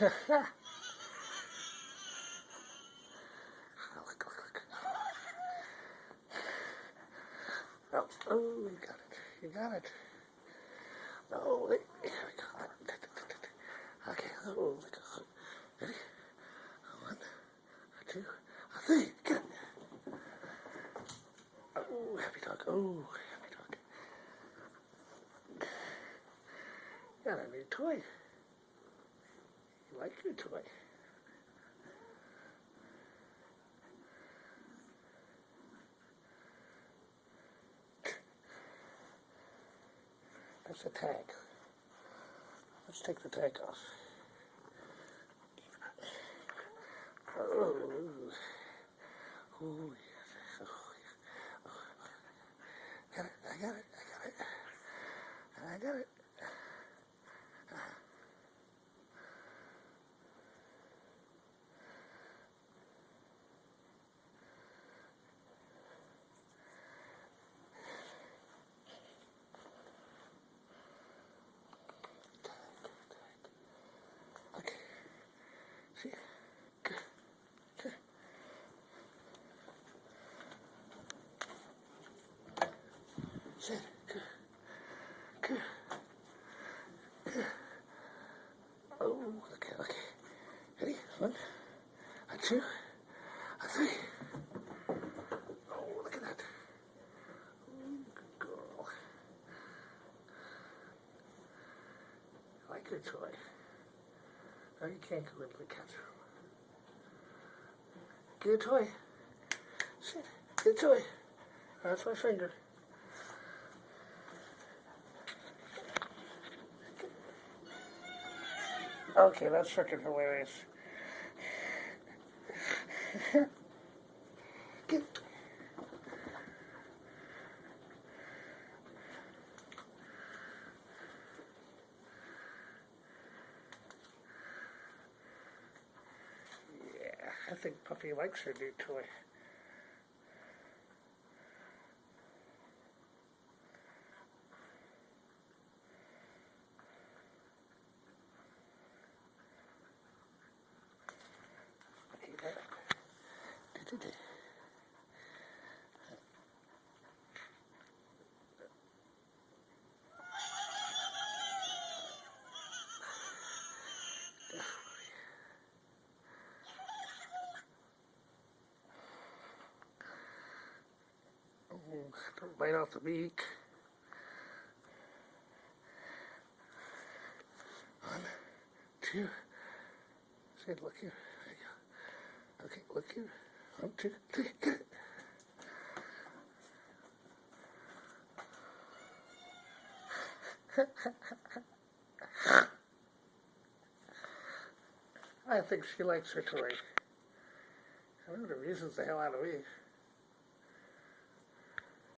Look. Oh, you got it. You got it. Oh, here we go. Okay, oh, ready? 1, 2, 3, get it. Oh, happy dog. Oh, happy dog. Got a new toy. You like your toy? That's a tag. Let's take the tag off. Oh, oh yes. Oh. Got it. I got it. Okay. See? Good. Syd. Good. Oh, okay. Ready? 1, 2, 3. Oh, look at that. Oh, good girl. I like your toy. No, you can't go into the cat's room. Get a toy. Syd, get a toy. That's my finger. Okay, that's freaking hilarious. Get. Yeah, I think Puppy likes her new toy. Don't bite off the beak. 1, 2. Syd, look here. There you go. Okay, look here. 1, 2, 3. Get it. I think she likes her toy. I know it amuses the hell out of me.